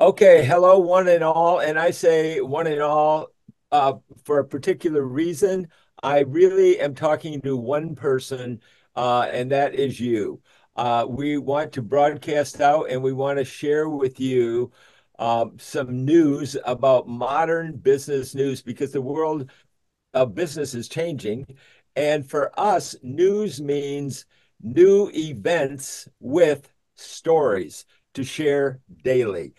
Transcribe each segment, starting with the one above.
Okay, hello, one and all. And I say one and all for a particular reason. I really am talking to one person, and that is you. We want to broadcast out and we want to share with you some news about modern business news because the world of business is changing. And for us, news means new events with stories to share daily.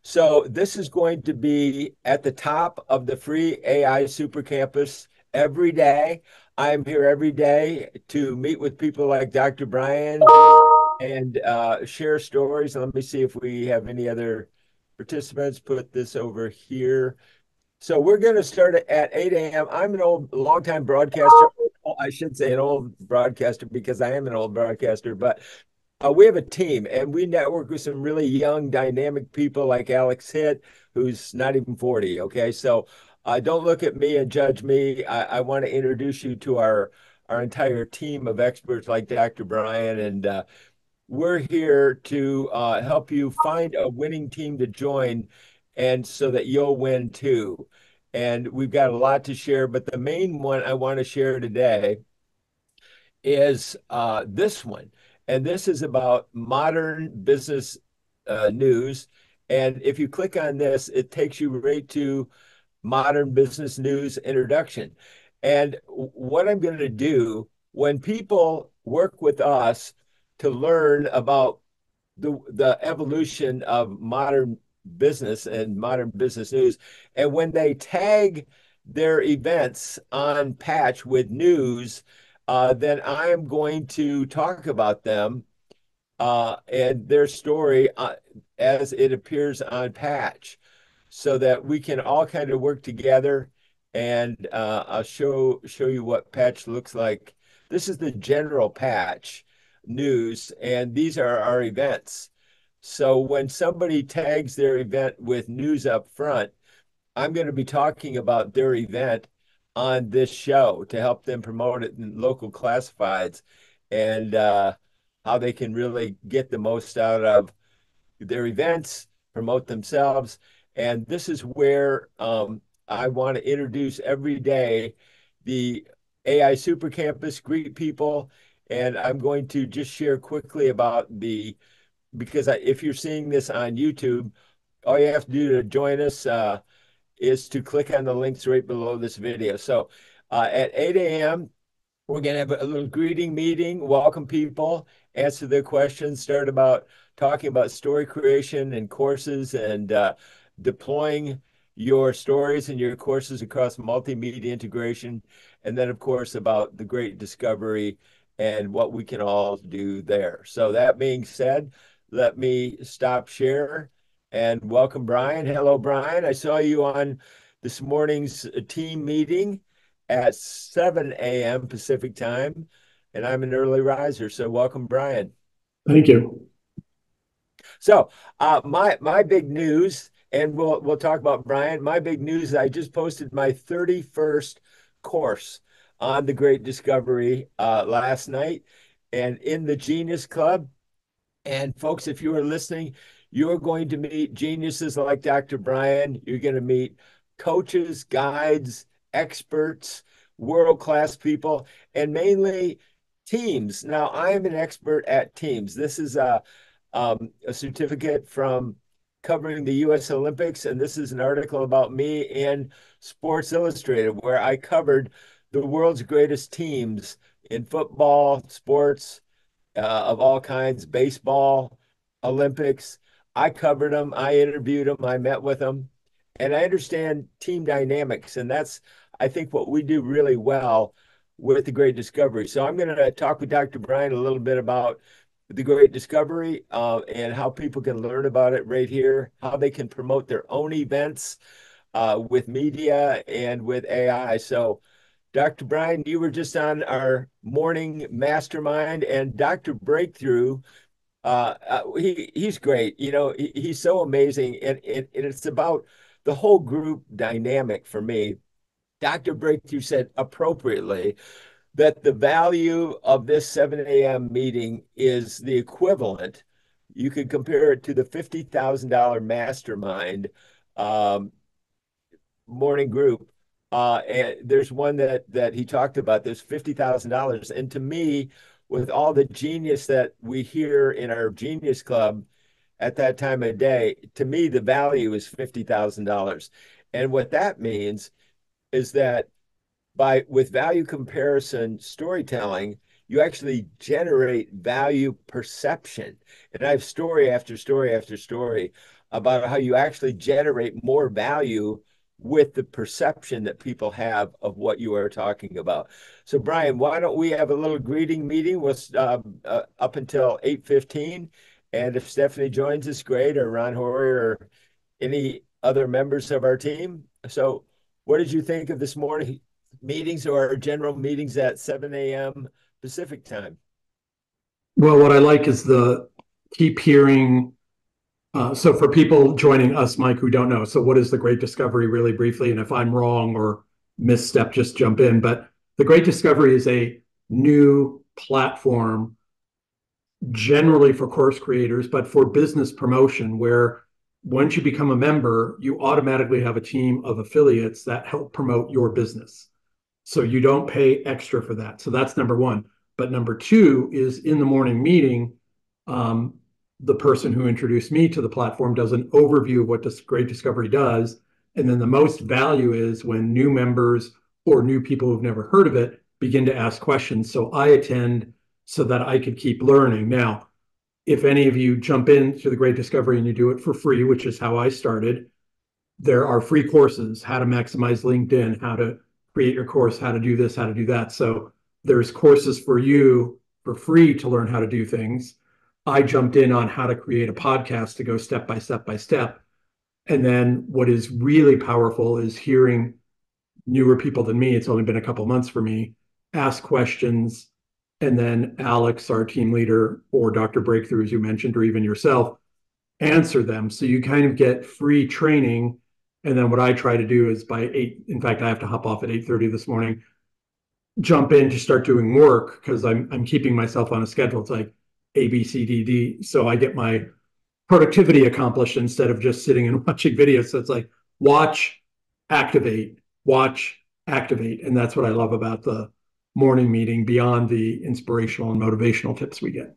So this is going to be at the top of the free AI Super Campus every day. I'm here every day to meet with people like Dr. Brian and share stories. Let me see if we have any other participants. Put this over here. So we're going to start at 8 a.m. I'm an old, longtime broadcaster. I should say an old broadcaster because I am an old broadcaster, but we have a team and we network with some really young, dynamic people like Alex Hitt, who's not even 40. Okay. So don't look at me and judge me. I want to introduce you to our entire team of experts like Dr. Brian. And we're here to help you find a winning team to join and so that you'll win too. And we've got a lot to share, but the main one I want to share today is this one. And this is about modern business news. And if you click on this, it takes you right to modern business news introduction. And what I'm going to do when people work with us to learn about the evolution of modern business and modern business news, and when they tag their events on Patch with news, then I am going to talk about them and their story as it appears on Patch so that we can all kind of work together. And I'll show you what Patch looks like. This is the general Patch news, and these are our events. So when somebody tags their event with news up front, I'm going to be talking about their event on this show to help them promote it in local classifieds and how they can really get the most out of their events, promote themselves. And this is where I want to introduce every day the AI Super Campus, greet people. And I'm going to just share quickly about because if you're seeing this on YouTube, all you have to do to join us is to click on the links right below this video. So at 8 a.m., we're going to have a little greeting meeting, welcome people, answer their questions, start about talking about story creation and courses and deploying your stories and your courses across multimedia integration. And then, of course, about the great discovery and what we can all do there. So that being said, let me stop share and welcome Brian. Hello, Brian. I saw you on this morning's team meeting at 7 a.m. Pacific time, and I'm an early riser. So welcome, Brian. Thank you. So my big news, and we'll talk about Brian. My big news is I just posted my 31st course on the Great Discovery last night, and in the Genius Club. And folks, if you are listening, you're going to meet geniuses like Dr. Brian. You're going to meet coaches, guides, experts, world-class people, and mainly teams. Now, I am an expert at teams. This is a certificate from covering the U.S. Olympics, and this is an article about me in Sports Illustrated, where I covered the world's greatest teams in football, sports, of all kinds, baseball, Olympics. I covered them. I interviewed them. I met with them. And I understand team dynamics. And that's, I think, what we do really well with the Great Discovery. So I'm going to talk with Dr. Brian a little bit about the Great Discovery and how people can learn about it right here, how they can promote their own events with media and with AI. So Dr. Brian, you were just on our morning mastermind, and Dr. Breakthrough, he's great. You know, he's so amazing, and it's about the whole group dynamic for me. Dr. Breakthrough said appropriately that the value of this 7 a.m. meeting is the equivalent you could compare it to the $50,000 mastermind um, morning group. And there's one that he talked about. There's $50,000, and to me, with all the genius that we hear in our Genius Club at that time of day, to me, the value is $50,000. And what that means is that by with value comparison storytelling, you actually generate value perception. And I have story after story after story about how you actually generate more value with the perception that people have of what you are talking about. So, Brian, why don't we have a little greeting meeting with up until 8:15? And if Stephanie joins us, great, or Ron Horry or any other members of our team. So, what did you think of this morning meetings or general meetings at 7 a.m. Pacific time? Well, what I like is the keep hearing. So for people joining us, Mike, who don't know, so what is the Great Discovery really briefly? And if I'm wrong or misstep, just jump in. But the Great Discovery is a new platform generally for course creators, but for business promotion, where once you become a member, you automatically have a team of affiliates that help promote your business. So you don't pay extra for that. So that's number one. But number two is in the morning meeting, um, the person who introduced me to the platform does an overview of what this Great Discovery does. And then the most value is when new members or new people who've never heard of it begin to ask questions. So I attend so that I could keep learning. Now, if any of you jump into the Great Discovery and you do it for free, which is how I started, there are free courses, how to maximize LinkedIn, how to create your course, how to do this, how to do that. So there's courses for you for free to learn how to do things. I jumped in on how to create a podcast to go step by step by step. And then what is really powerful is hearing newer people than me, it's only been a couple months for me, ask questions. And then Alex, our team leader, or Dr. Breakthrough, as you mentioned, or even yourself, answer them. So you kind of get free training. And then what I try to do is by 8, in fact, I have to hop off at 8:30 this morning, jump in to start doing work because I'm keeping myself on a schedule. It's like A, B, C, D, D. So I get my productivity accomplished instead of just sitting and watching videos. So it's like watch, activate, watch, activate. And that's what I love about the morning meeting beyond the inspirational and motivational tips we get.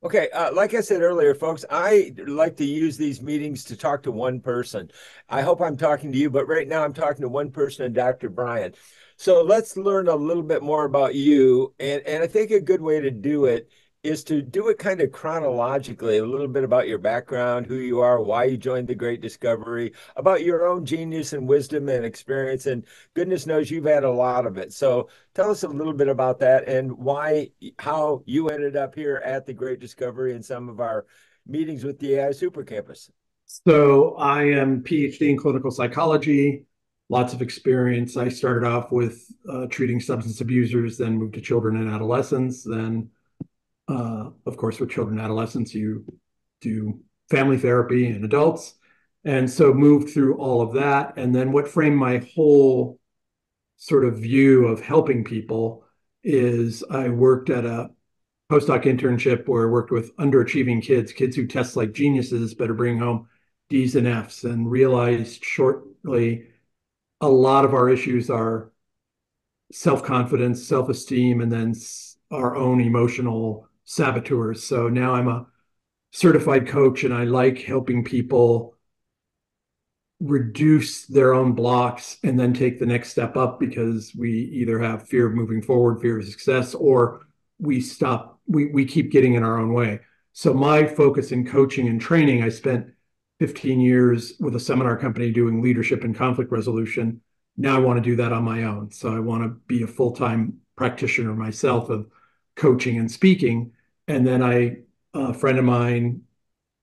Okay, like I said earlier, folks, I like to use these meetings to talk to one person. I hope I'm talking to you, but right now I'm talking to one person, and Dr. Brian. So let's learn a little bit more about you. And I think a good way to do it is to do it kind of chronologically, a little bit about your background, who you are, why you joined the Great Discovery, about your own genius and wisdom and experience. And goodness knows you've had a lot of it. So tell us a little bit about that and why, how you ended up here at the Great Discovery and some of our meetings with the AISuperCampus. So I am PhD in clinical psychology, lots of experience. I started off with treating substance abusers, then moved to children and adolescents. Then, of course, with children and adolescents, you do family therapy and adults. And so moved through all of that. And then what framed my whole sort of view of helping people is I worked at a postdoc internship where I worked with underachieving kids, kids who test like geniuses but are bringing home D's and F's, and realized shortly a lot of our issues are self-confidence, self-esteem, and then our own emotional saboteurs. So now I'm a certified coach and I like helping people reduce their own blocks and then take the next step up because we either have fear of moving forward, fear of success, or we keep getting in our own way. So my focus in coaching and training, I spent 15 years with a seminar company doing leadership and conflict resolution. Now I want to do that on my own. So I want to be a full-time practitioner myself of coaching and speaking. And then a friend of mine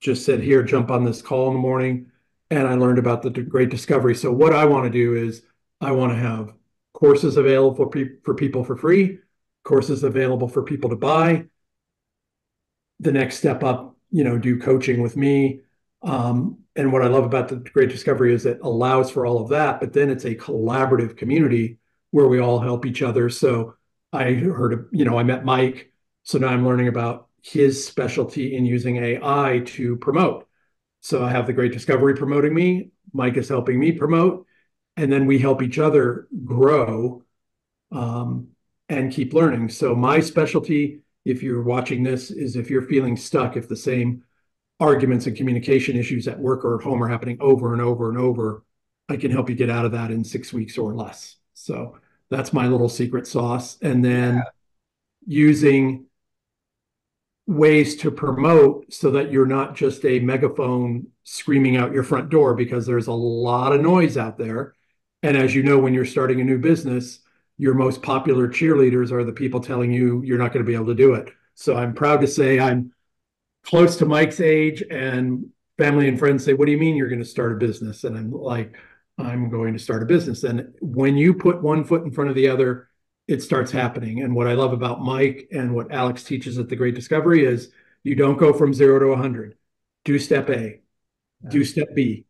just said, here, jump on this call in the morning. And I learned about the Great Discovery. So what I want to do is I want to have courses available for people for free, courses available for people to buy. The next step up, do coaching with me. And what I love about the Great Discovery is it allows for all of that, but then it's a collaborative community where we all help each other. So I heard, I met Mike. So now I'm learning about, his specialty in using AI to promote. So I have the Great Discovery promoting me. Mike is helping me promote, and then we help each other grow um, and keep learning. So my specialty, if you're watching this, is if you're feeling stuck, if the same arguments and communication issues at work or at home are happening over and over and over, I can help you get out of that in 6 weeks or less. So that's my little secret sauce. And then Yeah. using ways to promote so that you're not just a megaphone screaming out your front door, because there's a lot of noise out there. And as you know, when you're starting a new business, your most popular cheerleaders are the people telling you you're not going to be able to do it. So I'm proud to say I'm close to Mike's age, and family and friends say, "What do you mean you're going to start a business?" And I'm like, "I'm going to start a business." And when you put one foot in front of the other, it starts happening. And what I love about Mike and what Alex teaches at the Great Discovery is you don't go from 0 to 100. Do step A, do step B,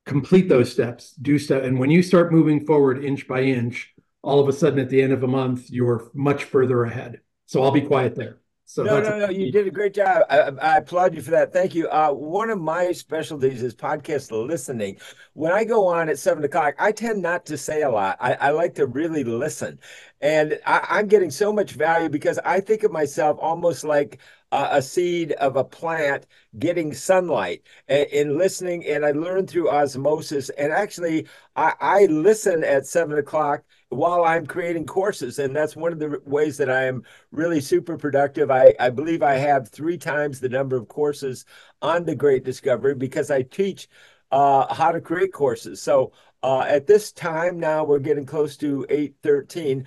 complete those steps, do step. And when you start moving forward inch by inch, all of a sudden at the end of a month, you're much further ahead. So I'll be quiet there. So No, that's no, no. You did a great job. I applaud you for that. Thank you. One of my specialties is podcast listening. When I go on at 7 o'clock, I tend not to say a lot. I like to really listen. And I'm getting so much value because I think of myself almost like a seed of a plant getting sunlight and listening. And I learn through osmosis. And actually, I listen at 7 o'clock while I'm creating courses. And that's one of the ways that I am really super productive. I believe I have 3 times the number of courses on the Great Discovery because I teach how to create courses. So at this time now, we're getting close to 8:13.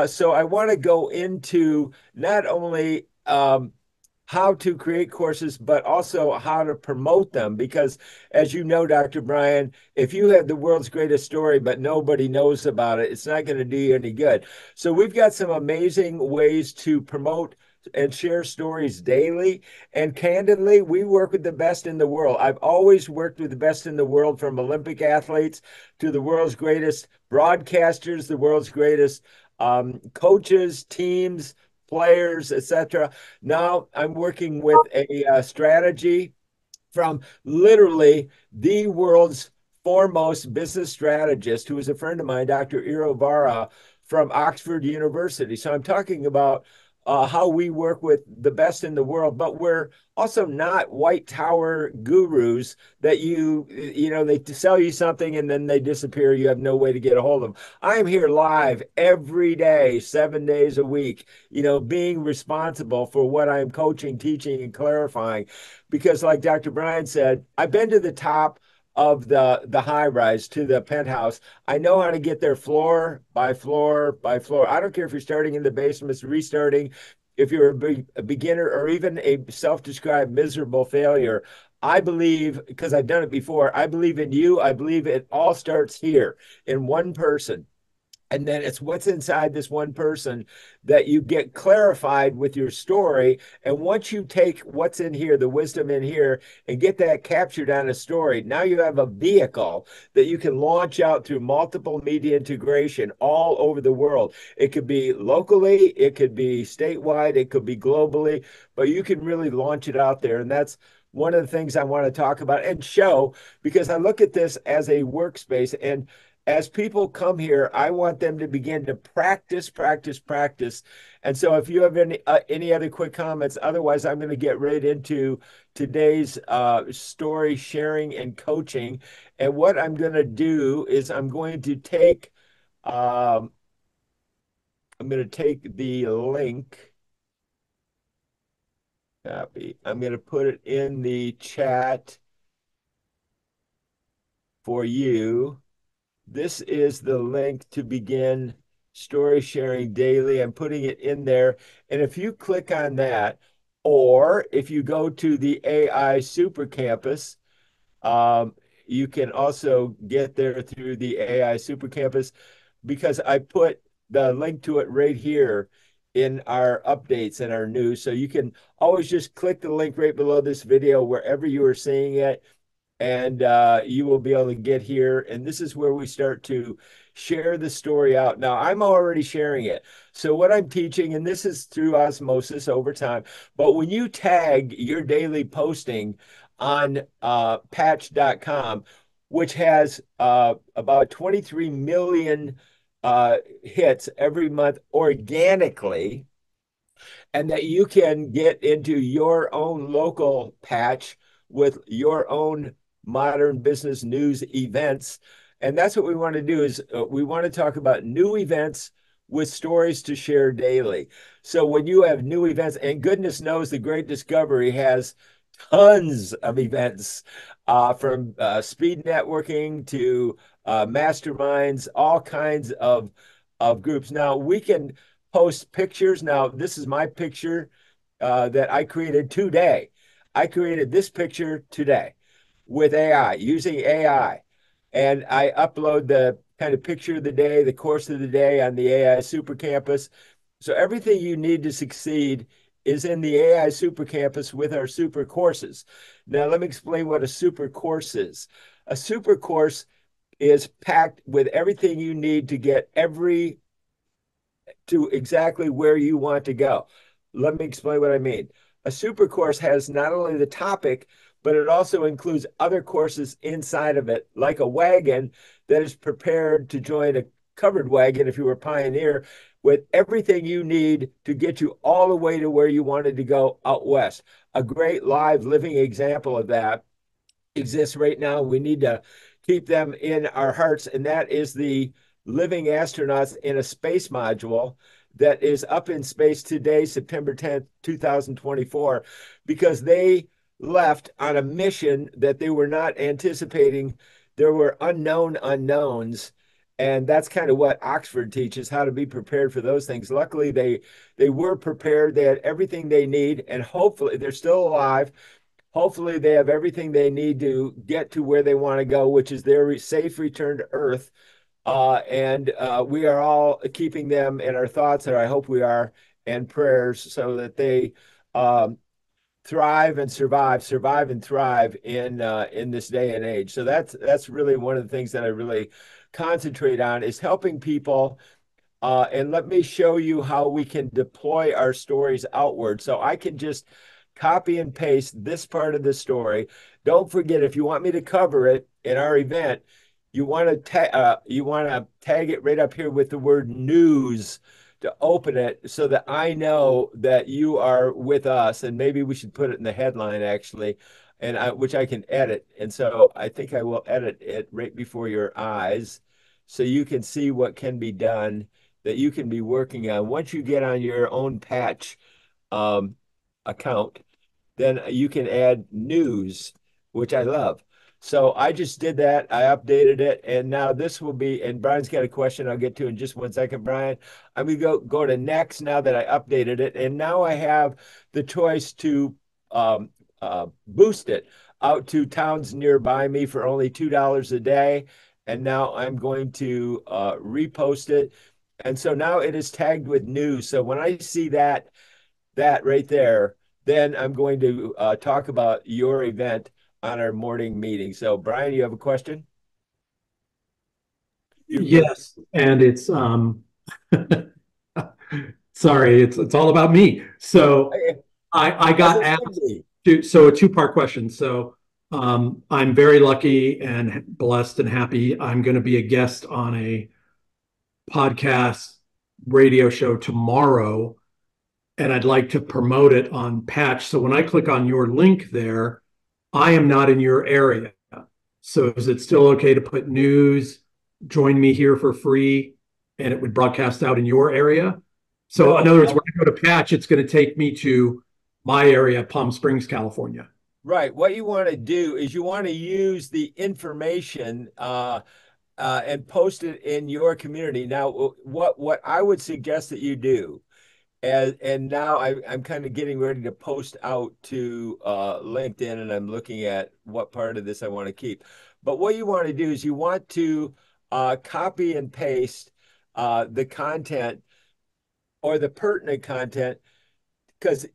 So I want to go into not only how to create courses, but also how to promote them. Because as you know, Dr. Brian, if you have the world's greatest story, but nobody knows about it, it's not going to do you any good. So we've got some amazing ways to promote and share stories daily. And candidly, we work with the best in the world. I've always worked with the best in the world, from Olympic athletes to the world's greatest broadcasters, the world's greatest coaches, teams, players, etc. Now I'm working with a strategy from literally the world's foremost business strategist, who is a friend of mine, Dr. Iro Vara from Oxford University. So I'm talking about how we work with the best in the world, but we're also not white tower gurus that they sell you something and then they disappear. You have no way to get a hold of them. I am here live every day, 7 days a week, being responsible for what I'm coaching, teaching, and clarifying. Because like Dr. Brian said, I've been to the top of the high rise, to the penthouse. I know how to get there floor by floor by floor. I don't care if you're starting in the basement, restarting, if you're a beginner or even a self-described miserable failure. I believe, because I've done it before, I believe in you. I believe it all starts here in one person. And then it's what's inside this one person that you get clarified with your story. And once you take what's in here, the wisdom in here, and get that captured on a story, now you have a vehicle that you can launch out through multiple media integration all over the world. It could be locally, it could be statewide, it could be globally, but you can really launch it out there. And that's one of the things I want to talk about and show, because I look at this as a workspace. And as people come here, I want them to begin to practice, practice, practice. And so if you have any other quick comments, otherwise I'm going to get right into today's story sharing and coaching. And what I'm going to do is um, I'm going to take the link. Copy. I'm going to put it in the chat for you. This is the link to begin story sharing daily. I'm putting it in there. And if you click on that, or if you go to the AI Super Campus, um, you can also get there through the AI Super Campus, because I put the link to it right here in our updates and our news. So you can always just click the link right below this video, wherever you are seeing it, and you will be able to get here. And this is where we start to share the story out. Now, I'm already sharing it. So, what I'm teaching, and this is through osmosis over time, but when you tag your daily posting on patch.com, which has about 23 million hits every month organically, and that you can get into your own local patch with your own modern business news events. And that's what we want to do is we want to talk about new events with stories to share daily. So when you have new events, and goodness knows the Great Discovery has tons of events from speed networking to masterminds, all kinds of groups. Now we can post pictures. Now this is my picture that I created today. I created this picture today with AI, using AI. And I upload the kind of picture of the day, the course of the day on the AI Super Campus. So everything you need to succeed is in the AI Super Campus with our super courses. Now, let me explain what a super course is. A super course is packed with everything you need to get every to exactly where you want to go. Let me explain what I mean. A super course has not only the topic, but it also includes other courses inside of it, like a wagon that is prepared to join a covered wagon if you were a pioneer, with everything you need to get you all the way to where you wanted to go out west. A great live living example of that exists right now. We need to keep them in our hearts, and that is the living astronauts in a space module that is up in space today, September 10th, 2024, because they left on a mission that they were not anticipating. There were unknown unknowns. And that's kind of what Oxford teaches, how to be prepared for those things. Luckily, they were prepared. They had everything they need, and hopefully they're still alive. Hopefully they have everything they need to get to where they want to go, which is their safe return to Earth. And we are all keeping them in our thoughts, or I hope we are, and prayers, so that they thrive and survive, survive and thrive in this day and age. So that's really one of the things that I really concentrate on, is helping people. And let me show you how we can deploy our stories outward. So I can just copy and paste this part of the story. Don't forget, if you want me to cover it in our event, you want to tag it right up here with the word news to open it, so that I know that you are with us. And maybe we should put it in the headline, actually, which I can edit. And so I think I will edit it right before your eyes, so you can see what can be done, that you can be working on once you get on your own patch um, account. Then you can add news, which I love. So I just did that. I updated it, and now this will be. And Brian's got a question I'll get to in just 1 second, Brian. I'm gonna go to next now that I updated it, and now I have the choice to boost it out to towns nearby me for only $2 a day. And now I'm going to repost it, and so now it is tagged with news. So when I see that right there, then I'm going to talk about your event on our morning meeting. So, Brian, you have a question? You're muted. Yes, and it's sorry, it's all about me. So Hey, I as got it should asked be. to, so a two-part question. So I'm very lucky and blessed and happy. I'm going to be a guest on a podcast radio show tomorrow, and I'd like to promote it on Patch. So when I click on your link there, I am not in your area. So is it still okay to put news, join me here for free, and it would broadcast out in your area? So in No, other words, when I go to Patch, it's going to take me to my area, Palm Springs, California. right. What you want to do is you want to use the information and post it in your community. Now, what I would suggest that you do, and now I'm kind of getting ready to post out to LinkedIn, and I'm looking at what part of this I want to keep. But what you want to do is you want to copy and paste the content, or the pertinent content, because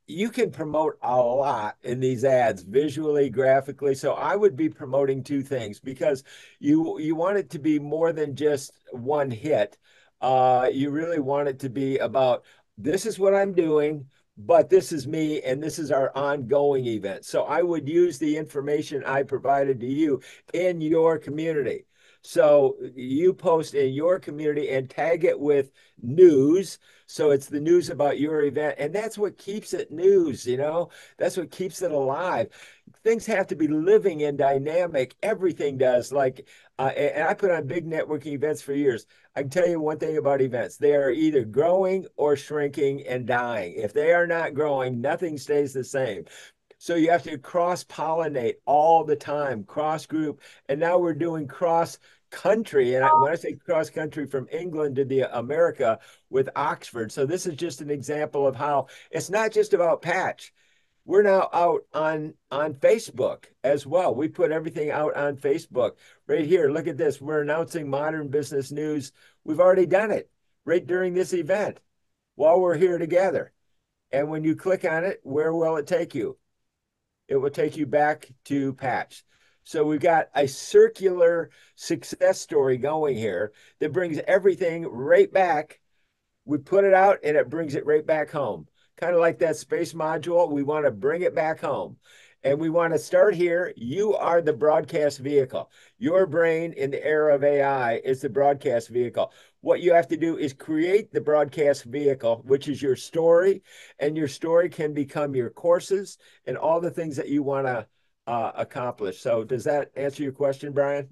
you can promote a lot in these ads visually, graphically. So I would be promoting two things because you want it to be more than just one hit. You really want it to be about this is what I'm doing, but this is me and this is our ongoing event. So I would use the information I provided to you in your community. So you post in your community and tag it with news, so it's the news about your event. And that's what keeps it news, that's what keeps it alive. Things have to be living and dynamic. Everything does. And I put on big networking events for years. I can tell you one thing about events: they are either growing or shrinking and dying. If they are not growing, nothing stays the same. So you have to cross pollinate all the time, cross group. And now we're doing cross country. And when I say cross country, from England to the America with Oxford. So this is just an example of how it's not just about patch. We're now out on Facebook as well. We put everything out on Facebook right here. Look at this. We're announcing modern business news. We've already done it right during this event while we're here together. And when you click on it, where will it take you? It will take you back to patch. So we've got a circular success story going here that brings everything right back. We put it out and it brings it right back home. Kind of like that space module. We want to bring it back home. And we want to start here. You are the broadcast vehicle. Your brain in the era of AI is the broadcast vehicle. What you have to do is create the broadcast vehicle, which is your story. And your story can become your courses and all the things that you want to accomplish. So, does that answer your question, Brian?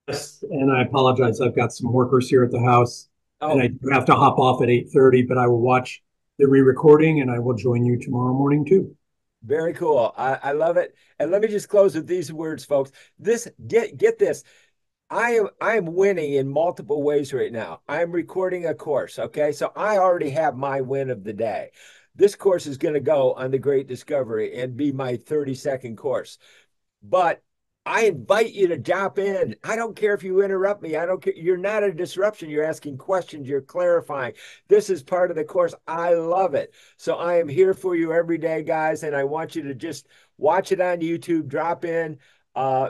Yes, and I apologize. I've got some workers here at the house, and I Oh, do have to hop off at 8:30, but I will watch the re-recording and I will join you tomorrow morning too. very cool. I love it. And let me just close with these words, folks. Get this. I am winning in multiple ways right now. I'm recording a course, okay? So I already have my win of the day. This course is going to go on the Great Discovery and be my 30-second course. But I invite you to jump in. I don't care if you interrupt me. I don't care. You're not a disruption. You're asking questions. You're clarifying. This is part of the course. I love it. So I am here for you every day, guys. And I want you to just watch it on YouTube, drop in.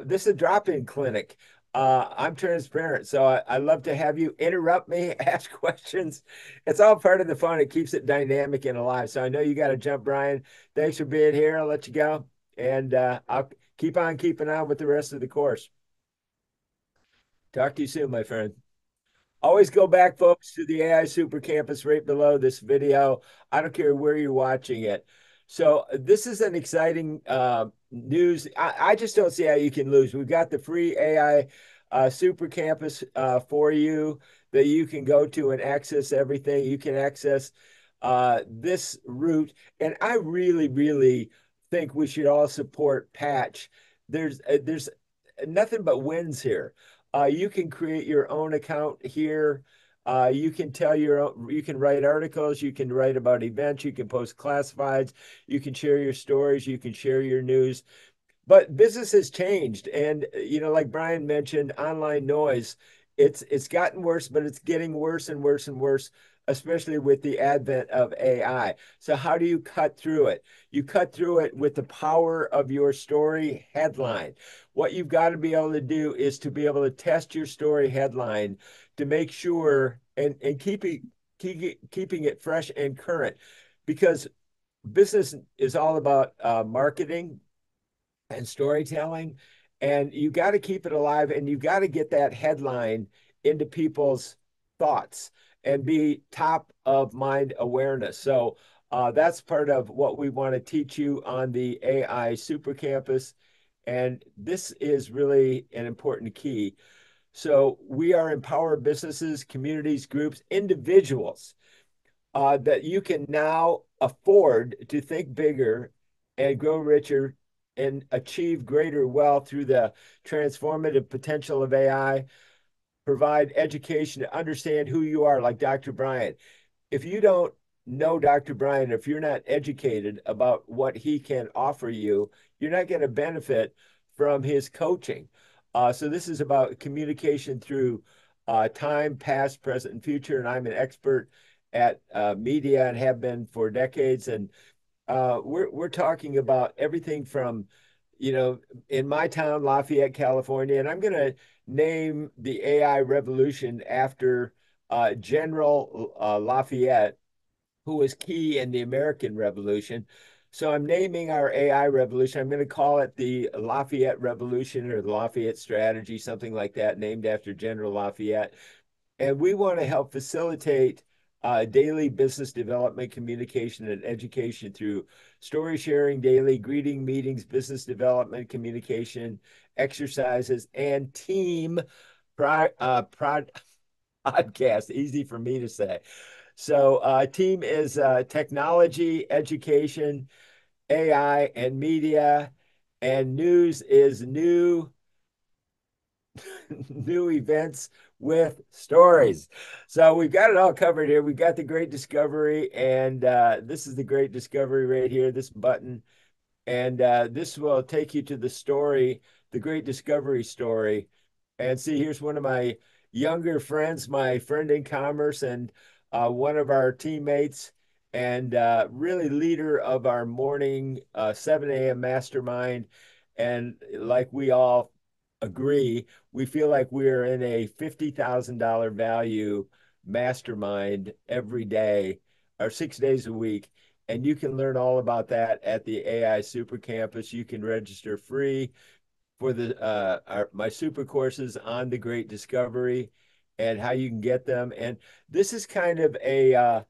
This is a drop-in clinic. I'm transparent. So I love to have you interrupt me, ask questions. It's all part of the fun. It keeps it dynamic and alive. So I know you got to jump, Brian. Thanks for being here. I'll let you go. And I'll keep on keeping on with the rest of the course. Talk to you soon, my friend. Always go back, folks, to the AI Super Campus right below this video. I don't care where you're watching it. So this is an exciting news. I just don't see how you can lose. We've got the free AI Super Campus for you that you can go to and access everything. You can access this route. And I really, really think we should all support Patch. There's nothing but wins here. You can create your own account here. You can you can write articles, you can write about events, you can post classifieds, you can share your stories, you can share your news. But business has changed, and like Brian mentioned, online noise. It's gotten worse, but it's getting worse and worse and worse, especially with the advent of AI. So how do you cut through it? You cut through it with the power of your story headline. What you've got to be able to do is to be able to test your story headline to make sure and keeping it fresh and current, because business is all about marketing and storytelling. And you got to keep it alive, and you got to get that headline into people's thoughts and be top of mind awareness. So that's part of what we want to teach you on the AI Super Campus. And this is really an important key. So we are empower businesses, communities, groups, individuals that you can now afford to think bigger and grow richer and achieve greater wealth through the transformative potential of AI. Provide education to understand who you are, like Dr. Bryant. If you don't know Dr. Bryant, if you're not educated about what he can offer you, you're not going to benefit from his coaching. So this is about communication through time, past, present, and future. And I'm an expert at media and have been for decades. And we're talking about everything from, in my town, Lafayette, California, and I'm going to name the AI revolution after General Lafayette, who was key in the American Revolution. So I'm naming our AI revolution. I'm going to call it the Lafayette Revolution or the Lafayette Strategy, something like that, named after General Lafayette. And we want to help facilitate daily business development, communication, and education through story sharing daily, greeting meetings, business development, communication, exercises, and team podcast. Easy for me to say. So, team is technology, education, AI, and media, and news is new new events with stories. So we've got it all covered here. We've got the great discovery, and this is the great discovery right here, this button. And this will take you to the story, the great discovery story. And see, here's one of my younger friends, my friend in commerce, and one of our teammates, and really leader of our morning 7 a.m. mastermind. And like we all agree, we feel like we're in a $50,000 value mastermind every day or 6 days a week. And you can learn all about that at the AI Super Campus. You can register free for my super courses on the Great Discovery and how you can get them. And this is kind of a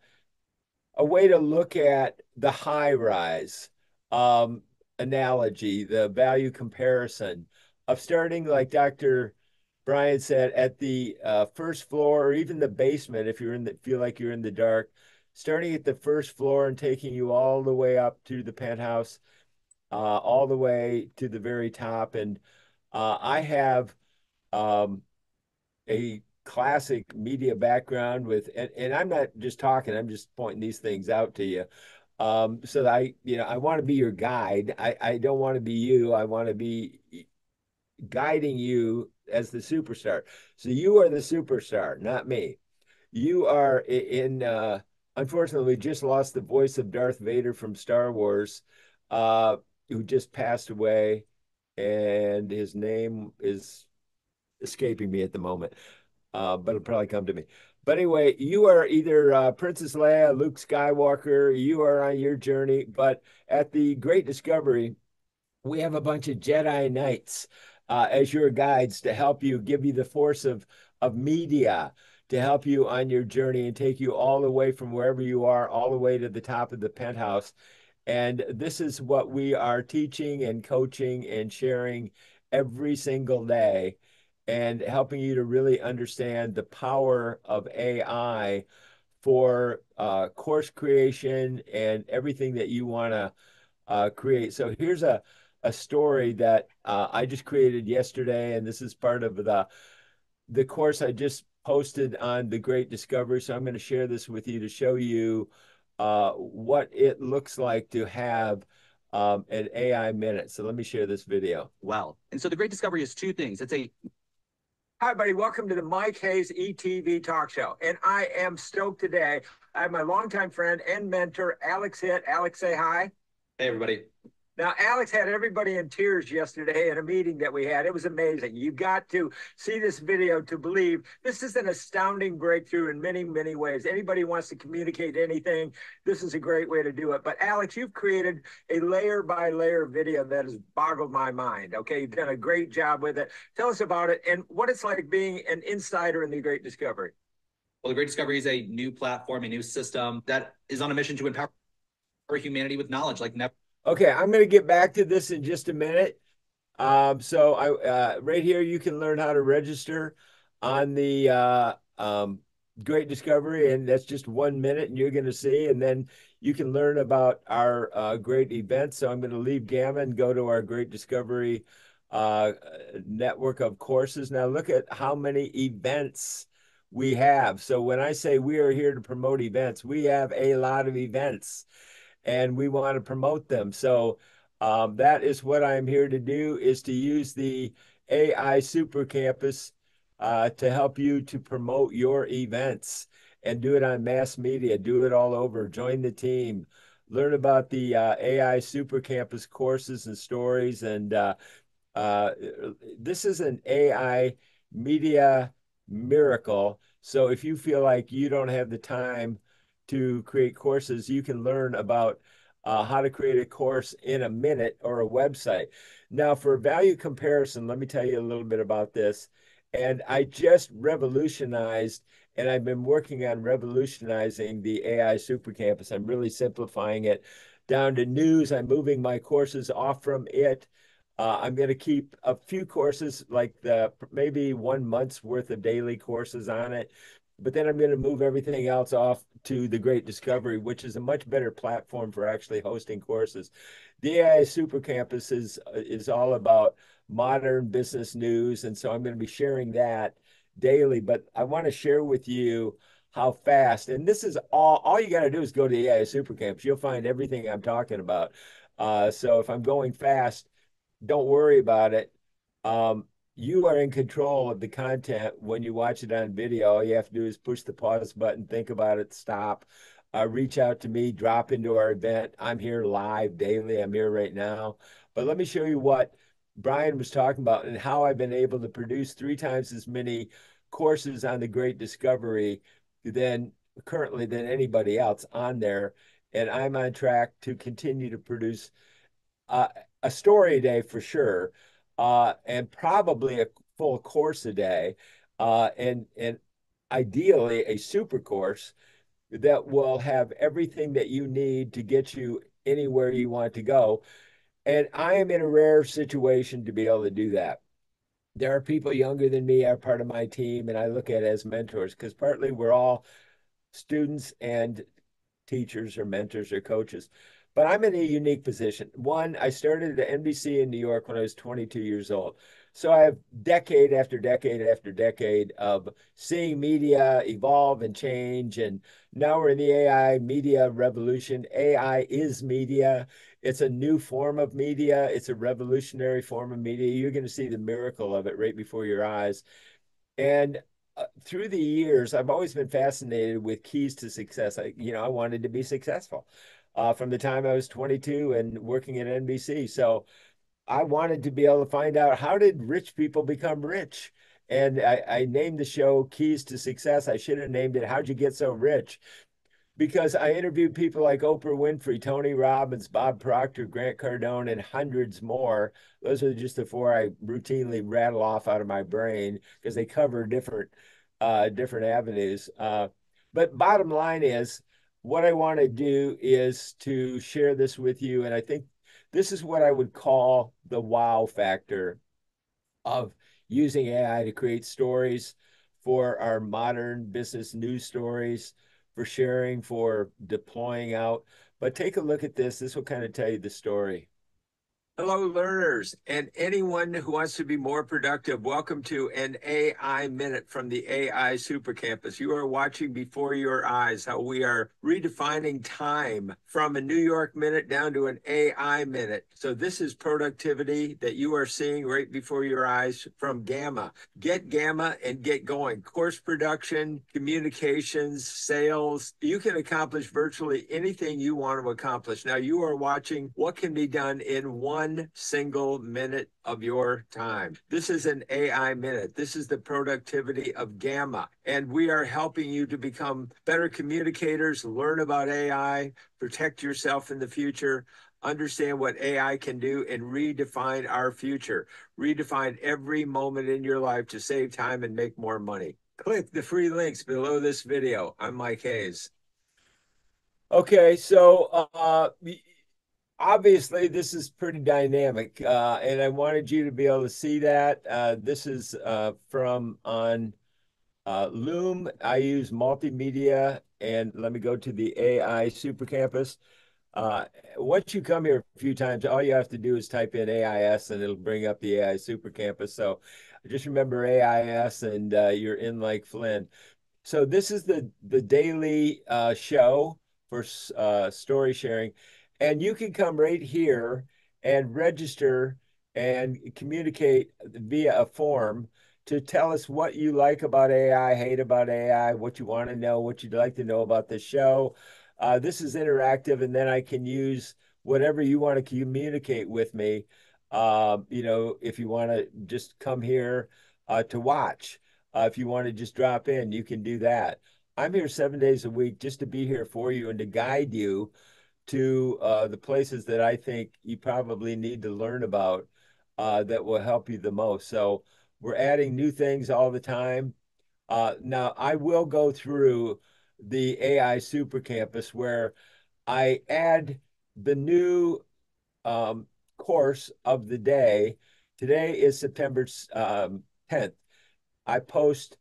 way to look at the high rise analogy, the value comparison of starting, like Dr. Brian said, at the first floor or even the basement, if feel like you're in the dark, starting at the first floor and taking you all the way up to the penthouse, all the way to the very top. And I have um, a classic media background and I'm not just talking, I'm just pointing these things out to you. So that I want to be your guide. I don't want to be you. I want to be guiding you as the superstar. So you are the superstar, not me. You are unfortunately, we just lost the voice of Darth Vader from Star Wars, uh, who just passed away, and his name is escaping me at the moment, but it'll probably come to me. But anyway, you are either Princess Leia, Luke Skywalker, you are on your journey. But at the Great Discovery, we have a bunch of Jedi Knights as your guides to help you, give you the force of media to help you on your journey and take you all the way from wherever you are, all the way to the top of the penthouse. And this is what we are teaching and coaching and sharing every single day and helping you to really understand the power of AI for course creation and everything that you want to create. So here's a story that I just created yesterday, and this is part of the course I just posted on the Great Discovery. So I'm going to share this with you to show you what it looks like to have an AI minute. So let me share this video. Well, and so the Great Discovery is two things. It's a Hi, buddy. Welcome to the Mike Hayes ETV Talk Show. And I am stoked today. I have my longtime friend and mentor, Alex Hitt. Alex, say hi. Hey, everybody. Now, Alex had everybody in tears yesterday in a meeting that we had. It was amazing. You got to see this video to believe this is an astounding breakthrough in many, many ways. Anybody wants to communicate anything, this is a great way to do it. But Alex, you've created a layer by layer video that has boggled my mind. Okay, you've done a great job with it. Tell us about it and what it's like being an insider in the Great Discovery. Well, the Great Discovery is a new platform, a new system that is on a mission to empower humanity with knowledge like never. Okay, I'm going to get back to this in just a minute. So right here, you can learn how to register on the Great Discovery, and that's just 1 minute, and you're going to see, and then you can learn about our great events. So I'm going to leave Gamma and go to our Great Discovery network of courses. Now look at how many events we have. So when I say we are here to promote events, we have a lot of events and we want to promote them. So that is what I'm here to do, is to use the AI Super Campus to help you to promote your events. and do it on mass media, do it all over, join the team, learn about the AI Super Campus courses and stories. And uh, this is an AI media miracle. So if you feel like you don't have the time to create courses, you can learn about how to create a course in a minute or a website. Now, for value comparison, let me tell you a little bit about this. And I just revolutionized, and I've been working on revolutionizing the AI Super Campus. I'm really simplifying it down to news. I'm moving my courses off from it. I'm going to keep a few courses, like the maybe 1 month's worth of daily courses on it. But then I'm going to move everything else off to the Great Discovery, which is a much better platform for actually hosting courses. The AI Super Campus is all about modern business news, and so I'm going to be sharing that daily. But I want to share with you how fast, and this is all you got to do is go to the AI Super Campus. You'll find everything I'm talking about. So if I'm going fast, don't worry about it. Um, you are in control of the content when you watch it on video. All you have to do is push the pause button, think about it, stop, reach out to me, drop into our event. I'm here live daily. I'm here right now. But let me show you what Brian was talking about and how I've been able to produce 3 times as many courses on the Great Discovery than currently than anybody else on there. And I'm on track to continue to produce uh, a story a day for sure, and probably a full course a day, and ideally a super course that will have everything that you need to get you anywhere you want to go. And I am in a rare situation to be able to do that. There are people younger than me are part of my team, and I look at it as mentors because partly we're all students and teachers or mentors or coaches. But I'm in a unique position. One, I started at NBC in New York when I was 22 years old. So I have decade after decade after decade of seeing media evolve and change. And now we're in the AI media revolution. AI is media. It's a new form of media. It's a revolutionary form of media. You're going to see the miracle of it right before your eyes. And through the years, I've always been fascinated with keys to success. I wanted to be successful from the time I was 22 and working at NBC. So I wanted to be able to find out, how did rich people become rich? And I named the show Keys to Success. I should have named it How'd You Get So Rich? Because I interviewed people like Oprah Winfrey, Tony Robbins, Bob Proctor, Grant Cardone, and hundreds more. Those are just the 4 I routinely rattle off out of my brain because they cover different avenues. But bottom line is, what I want to do is to share this with you, and I think this is what I would call the wow factor of using AI to create stories for our modern business news stories, for sharing, for deploying out. But take a look at this. This will kind of tell you the story. Hello, learners, and anyone who wants to be more productive. Welcome to an AI Minute from the AI Super Campus. You are watching before your eyes how we are redefining time from a New York minute down to an AI minute. So this is productivity that you are seeing right before your eyes from Gamma. Get Gamma and get going. Course production, communications, sales. You can accomplish virtually anything you want to accomplish. Now you are watching what can be done in 1 single minute of your time. This is an AI minute. This is the productivity of Gamma. And we are helping you to become better communicators, learn about AI, protect yourself in the future, understand what AI can do, and redefine our future. Redefine every moment in your life to save time and make more money. Click the free links below this video. I'm Mike Hayes. Okay, so obviously this is pretty dynamic, and I wanted you to be able to see that. This is from on Loom. I use multimedia, and let me go to the AI Super Campus. Uh, Once you come here a few times, all you have to do is type in AIS and it'll bring up the AI Super Campus. So just remember AIS and you're in like Flynn. So this is the daily show for story sharing. And you can come right here and register and communicate via a form. to tell us what you like about AI, hate about AI, what you want to know, what you'd like to know about the show. This is interactive, and then I can use whatever you want to communicate with me. If you want to just come here to watch, if you want to just drop in, you can do that. I'm here 7 days a week just to be here for you and to guide you to the places that I think you probably need to learn about that will help you the most. So we're adding new things all the time. Now, I will go through the AI Super Campus where I add the new course of the day. Today is September 10th. I post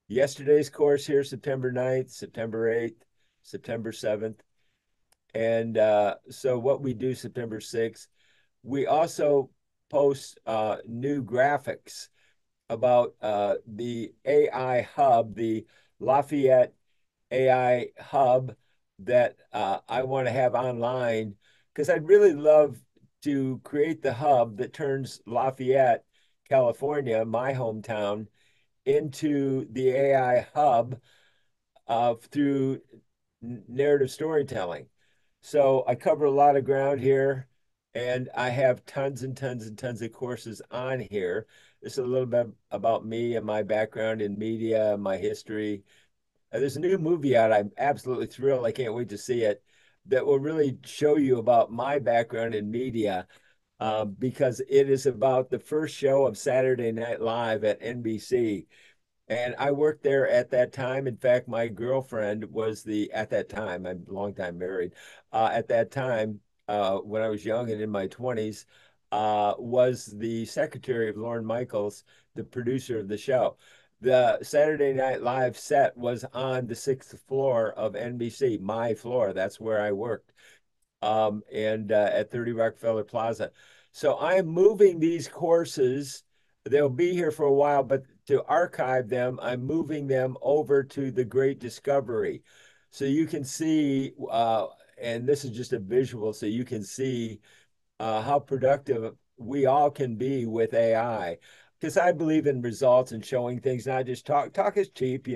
yesterday's course here, September 9th, September 8th, September 7th. And so what we do September 6th, we also post new graphics about the AI hub, the Lafayette AI hub that I want to have online because I'd really love to create the hub that turns Lafayette, California, my hometown, into the AI hub through narrative storytelling. So I cover a lot of ground here, and I have tons and tons and tons of courses on here. This is a little bit about me and my background in media, my history. There's a new movie out. I'm absolutely thrilled. I can't wait to see it. That will really show you about my background in media, because it is about the first show of Saturday Night Live at NBC. And I worked there at that time. In fact, my girlfriend was at that time, I'm a long time married, at that time, when I was young and in my 20s, was the secretary of Lorne Michaels, the producer of the show. The Saturday Night Live set was on the sixth floor of NBC, my floor. That's where I worked, and at 30 Rockefeller Plaza. So I'm moving these courses. They'll be here for a while, but to archive them, I'm moving them over to the Great Discovery. So you can see, and this is just a visual, so you can see how productive we all can be with AI. Because I believe in results and showing things, not just talk. Talk is cheap,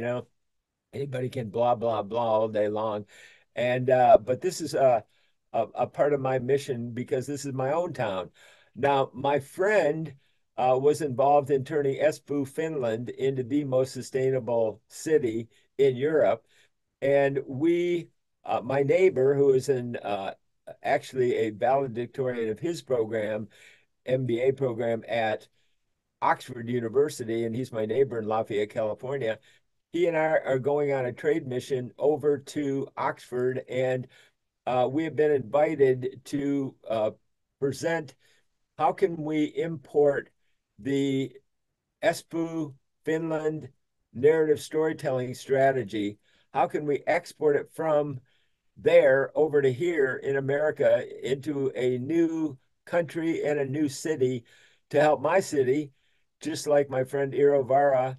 anybody can blah blah blah all day long, and but this is a part of my mission because this is my own town. Now my friend was involved in turning Espoo, Finland into the most sustainable city in Europe, and my neighbor who is in actually a valedictorian of his program, MBA program at Oxford University, and he's my neighbor in Lafayette, California. He and I are going on a trade mission over to Oxford, and we have been invited to present how can we import the Espoo, Finland narrative storytelling strategy? How can we export it from there over to here in America into a new country and a new city to help my city, just like my friend Eero Vara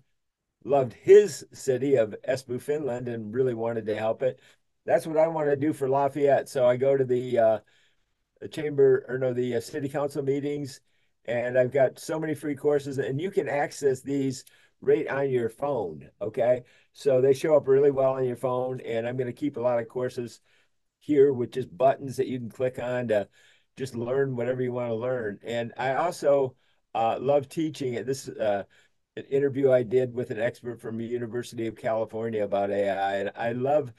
loved his city of Espoo, Finland, and really wanted to help it. That's what I want to do for Lafayette. So I go to the chamber, or no, the city council meetings, and I've got so many free courses, and you can access these right on your phone. Okay, so they show up really well on your phone, and I'm going to keep a lot of courses here with just buttons that you can click on to just learn whatever you want to learn. And I also love teaching. This an interview I did with an expert from the University of California about AI, and I love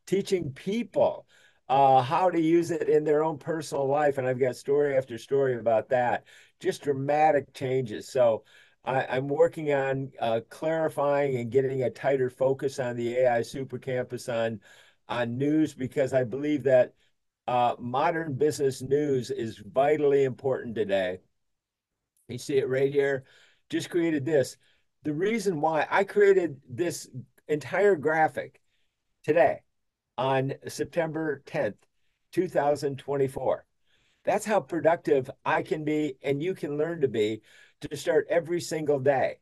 teaching people how to use it in their own personal life. And I've got story after story about that, just dramatic changes. So I'm working on clarifying and getting a tighter focus on the AI Super Campus on news, because I believe that modern business news is vitally important today. You see it right here. Just created this. The reason why I created this entire graphic today on September 10th, 2024. That's how productive I can be and you can learn to be to start every single day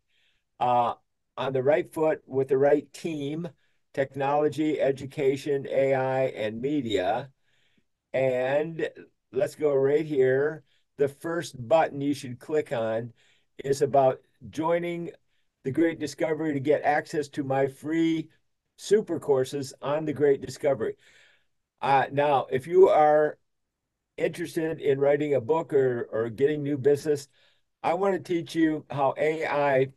uh, on the right foot with the right team, technology, education, AI, and media. And let's go right here. The first button you should click on is about joining the Great Discovery to get access to my free super courses on the Great Discovery. Now, if you are interested in writing a book or getting new business, I want to teach you how AI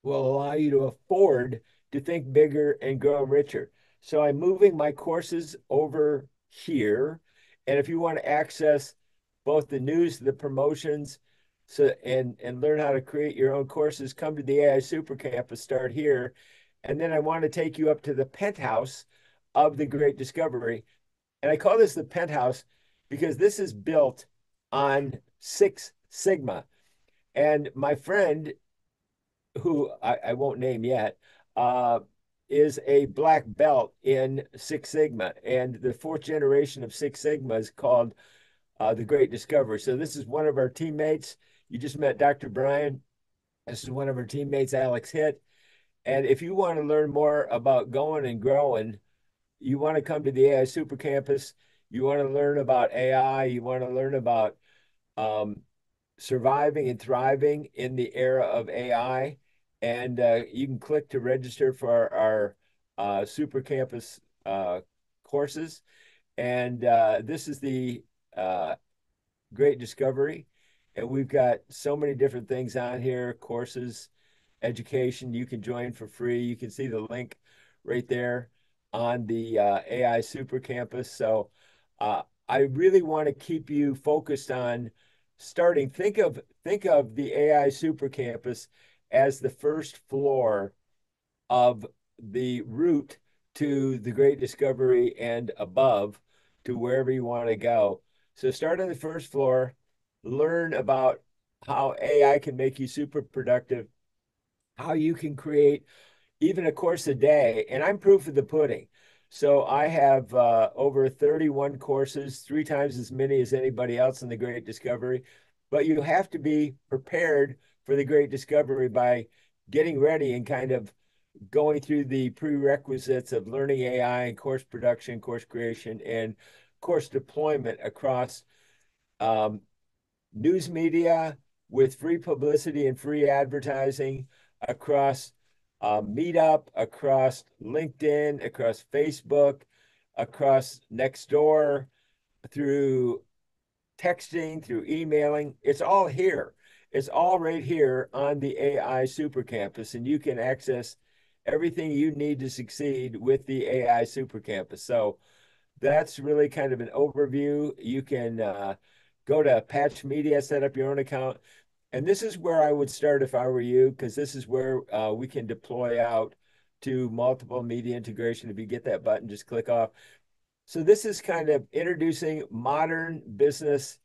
will allow you to afford to think bigger and grow richer. So I'm moving my courses over here. And if you want to access both the news, the promotions, and learn how to create your own courses, come to the AI Super Campus, start here. And then I want to take you up to the penthouse of the Great Discovery. And I call this the penthouse because this is built on Six Sigma. And my friend, who I won't name yet, is a black belt in Six Sigma. And the fourth generation of Six Sigma is called the Great Discovery. So this is one of our teammates. You just met Dr. Brian. This is one of our teammates, Alex Hitt. And if you want to learn more about going and growing, you want to come to the AI Super Campus. You want to learn about AI. You want to learn about um, surviving and thriving in the era of AI. And you can click to register for our Super Campus courses. And this is the Great Discovery. And we've got so many different things on here, courses, education. You can join for free. You can see the link right there on the AI Super Campus. So I really want to keep you focused on starting. Think of the AI Super Campus as the first floor of the route to the Great Discovery and above to wherever you want to go. So start on the first floor, learn about how AI can make you super productive, how you can create even a course a day. And I'm proof of the pudding. So I have over 31 courses, 3 times as many as anybody else in the Great Discovery. But you have to be prepared for the Great Discovery by getting ready and kind of going through the prerequisites of learning AI and course production, course creation, and course deployment across um, news media with free publicity and free advertising, across Meetup, across LinkedIn, across Facebook, across Nextdoor, through texting, through emailing. It's all here. It's all right here on the AI Super Campus, and you can access everything you need to succeed with the AI Super Campus. So that's really kind of an overview. You can go to Patch Media, set up your own account. And this is where I would start if I were you, because this is where we can deploy out to multiple media integration. If you get that button, just click off. So this is kind of introducing modern business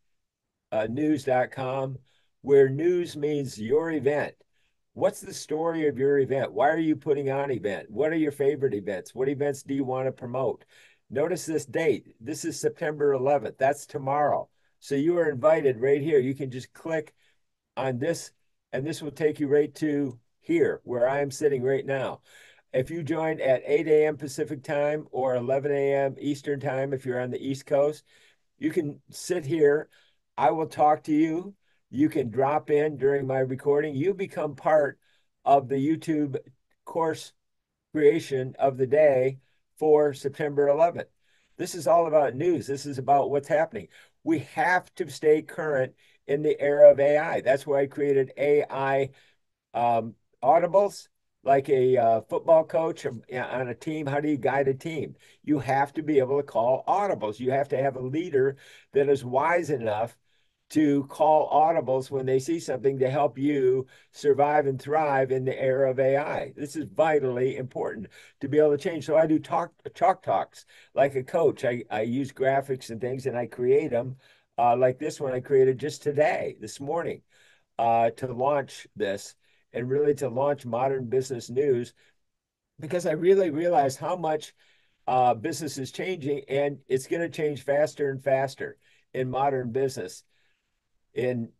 news.com, where news means your event. What's the story of your event? Why are you putting on an event? What are your favorite events? What events do you want to promote? Notice this date. This is September 11th. That's tomorrow. So you are invited right here. You can just click on this, and this will take you right to here where I am sitting right now. If you join at 8 a.m. Pacific time or 11 a.m. Eastern time, if you're on the East Coast, you can sit here. I will talk to you. You can drop in during my recording. You become part of the YouTube course creation of the day for September 11th. This is all about news. This is about what's happening. We have to stay current in the era of AI. That's why I created AI audibles, like a football coach on a team. How do you guide a team? You have to be able to call audibles. You have to have a leader that is wise enough to call audibles when they see something to help you survive and thrive in the era of AI. This is vitally important to be able to change. So I do chalk talks like a coach. I use graphics and things and I create them like this one I created just today, this morning, to launch this and really to launch modern business news, because I really realize how much business is changing, and it's going to change faster and faster in modern business, in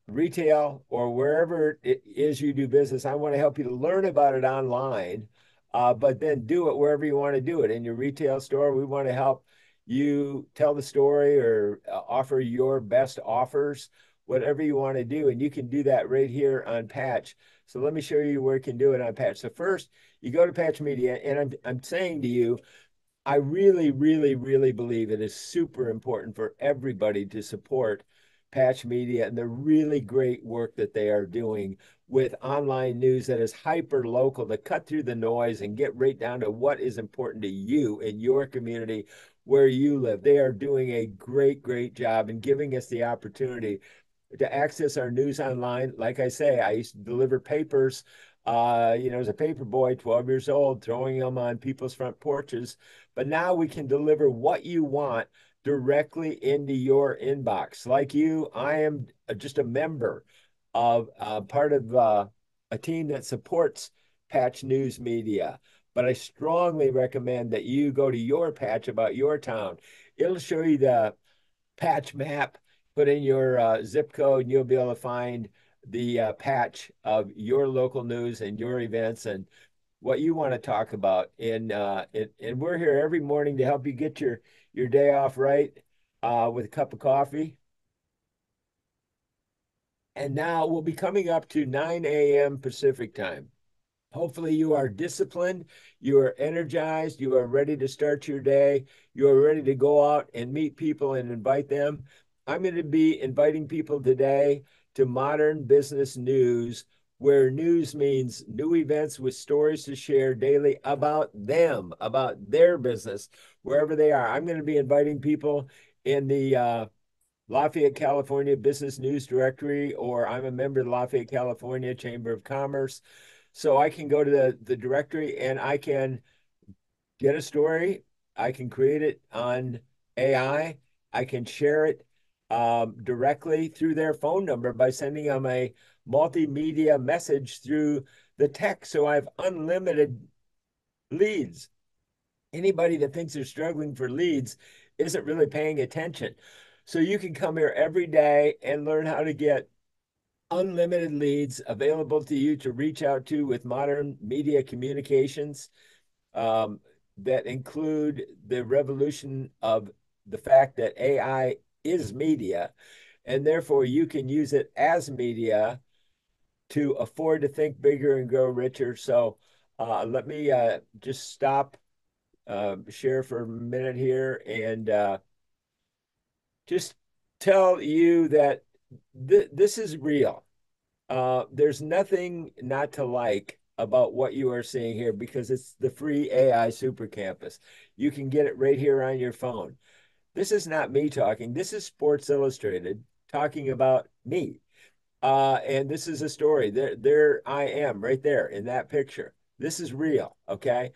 retail or wherever it is you do business. I want to help you to learn about it online, but then do it wherever you want to do it. In your retail store, we want to help you tell the story or offer your best offers whatever you want to do. And you can do that right here on Patch. So let me show you where you can do it on Patch. So first, you go to Patch Media, and I'm saying to you, I really, really, really believe it is super important for everybody to support Patch Media and the really great work that they are doing with online news that is hyper local to cut through the noise and get right down to what is important to you in your community where you live. They are doing a great, great job and giving us the opportunity to access our news online. Like I say, I used to deliver papers, as a paper boy, 12 years old, throwing them on people's front porches. But now we can deliver what you want directly into your inbox. Like you, I am just a member of part of a team that supports Patch News Media. But I strongly recommend that you go to your patch about your town. It'll show you the patch map, put in your zip code, and you'll be able to find the patch of your local news and your events and what you want to talk about. And we're here every morning to help you get your day off right with a cup of coffee. And now we'll be coming up to 9 a.m. Pacific time. Hopefully, you are disciplined, you are energized, you are ready to start your day, you are ready to go out and meet people and invite them. I'm going to be inviting people today to Modern Business News, where news means new events with stories to share daily about them, about their business, wherever they are. I'm going to be inviting people in the Lafayette, California Business News Directory, or I'm a member of the Lafayette, California Chamber of Commerce. So I can go to the directory and I can get a story. I can create it on AI. I can share it directly through their phone number by sending them a multimedia message through the text. So I have unlimited leads. Anybody that thinks they're struggling for leads isn't really paying attention. So you can come here every day and learn how to get unlimited leads available to you to reach out to with modern media communications um, that include the revolution of the fact that AI is media, and therefore you can use it as media to afford to think bigger and grow richer. So let me just stop, share for a minute here, and just tell you that this is real. There's nothing not to like about what you are seeing here because it's the free AI Super Campus. You can get it right here on your phone. This is not me talking. This is Sports Illustrated talking about me. And this is a story. There I am right there in that picture. This is real, okay?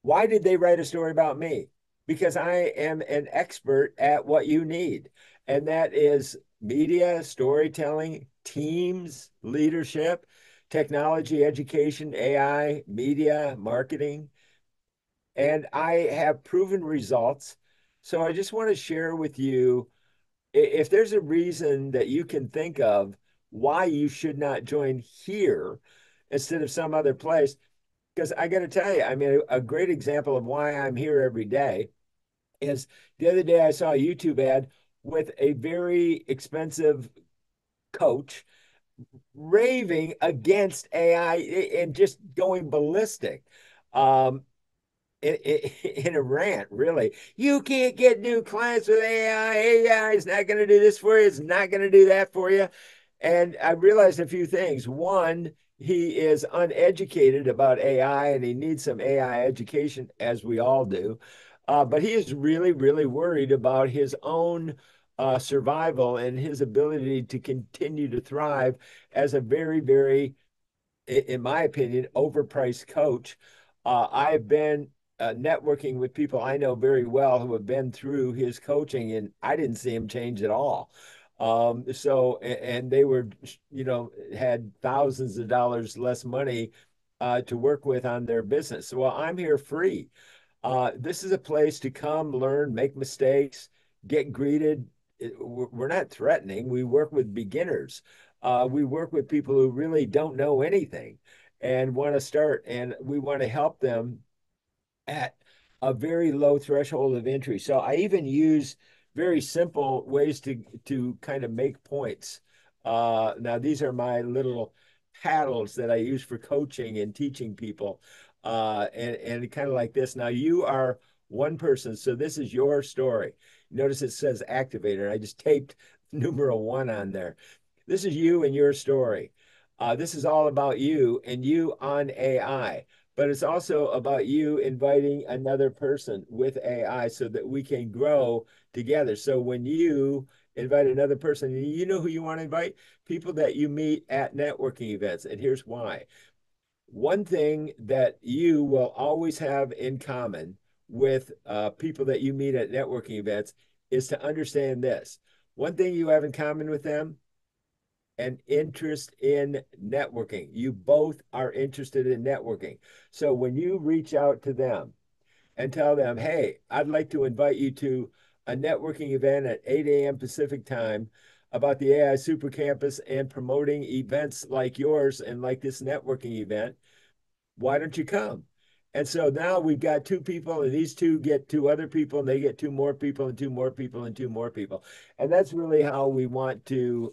Why did they write a story about me? Because I am an expert at what you need, and that is media, storytelling, teams, leadership, technology, education, AI, media, marketing. And I have proven results. So I just want to share with you if there's a reason that you can think of why you should not join here instead of some other place, because I got to tell you, I mean, a great example of why I'm here every day is the other day I saw a YouTube ad with a very expensive coach raving against AI and just going ballistic. Um, in a rant, really. You can't get new clients with AI. AI is not going to do this for you. It's not going to do that for you. And I realized a few things. One, he is uneducated about AI and he needs some AI education, as we all do. But he is really, really worried about his own survival and his ability to continue to thrive as a very, very, in my opinion, overpriced coach. I've been networking with people I know very well who have been through his coaching, and I didn't see him change at all. And they were, had thousands of dollars less money to work with on their business. Well, I'm here free. This is a place to come, learn, make mistakes, get greeted. We're not threatening. We work with beginners. We work with people who really don't know anything and want to start, and we want to help them at a very low threshold of entry. So I even use very simple ways to kind of make points. Now these are my little paddles that I use for coaching and teaching people, and kind of like this. Now you are one person, so this is your story. Notice it says activator. I just taped numeral 1 on there. This is you and your story. This is all about you and you on AI, but it's also about you inviting another person with AI so that we can grow together. So when you invite another person, you know who you want to invite? People that you meet at networking events. And here's why. One thing that you will always have in common with people that you meet at networking events is to understand this. One thing you have in common with them, an interest in networking. You both are interested in networking. So when you reach out to them and tell them, hey, I'd like to invite you to a networking event at 8 a.m. Pacific time about the AI Super Campus and promoting events like yours and like this networking event, why don't you come? And so now we've got 2 people, and these 2 get 2 other people, and they get 2 more people, and 2 more people, and 2 more people. And that's really how we want to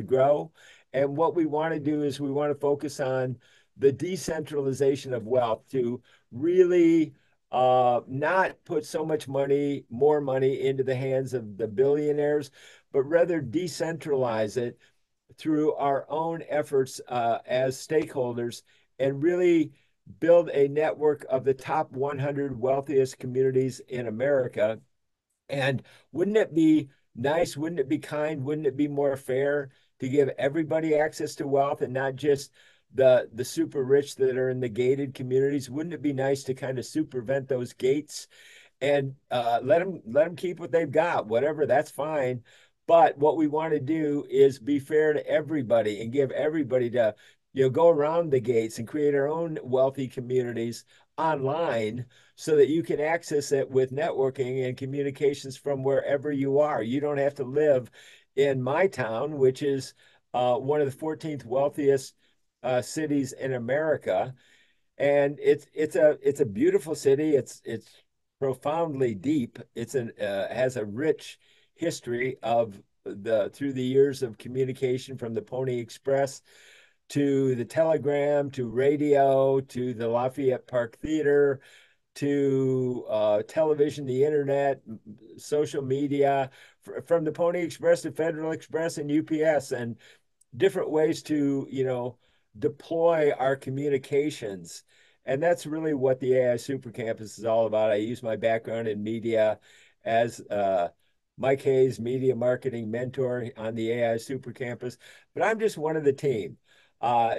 grow. And what we want to do is we want to focus on the decentralization of wealth to really not put so much money, more money into the hands of the billionaires, but rather decentralize it through our own efforts as stakeholders and really build a network of the top 100 wealthiest communities in America. And wouldn't it be nice? Wouldn't it be kind? Wouldn't it be more fair to give everybody access to wealth and not just the super rich that are in the gated communities? Wouldn't it be nice to kind of supervent those gates and let them keep what they've got, whatever, that's fine. But what we want to do is be fair to everybody and give everybody to, go around the gates and create our own wealthy communities online so that you can access it with networking and communications from wherever you are. You don't have to live in my town, which is one of the 14th wealthiest cities in America, and it's a beautiful city. It's profoundly deep. It's an has a rich history of the through the years of communication, from the Pony Express to the telegram to radio to the Lafayette Park Theater to television, the internet, social media, from the Pony Express to Federal Express and UPS, and different ways to, deploy our communications. And that's really what the AI Super Campus is all about. I use my background in media as Mike Hayes, media marketing mentor on the AI Super Campus, but I'm just one of the team.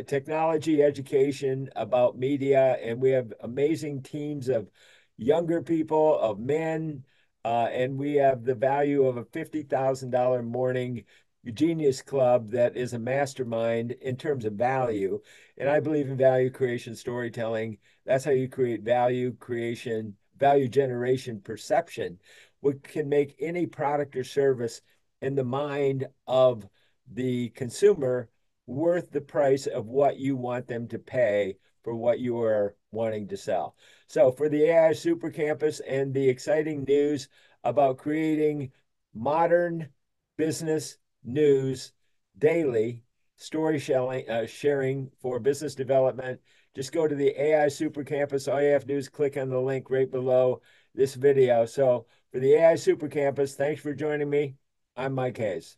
Technology education about media, and we have amazing teams of younger people, of men, and we have the value of a $50,000 morning Genius Club that is a mastermind in terms of value. And I believe in value creation storytelling. That's how you create value creation, value generation perception, what can make any product or service in the mind of the consumer worth the price of what you want them to pay for what you are wanting to sell. So for the AI Super Campus and the exciting news about creating modern business news daily, story sharing for business development, just go to the AI Super Campus. All you have to do is click on the link right below this video. So for the AI Super Campus, thanks for joining me. I'm Mike Hayes.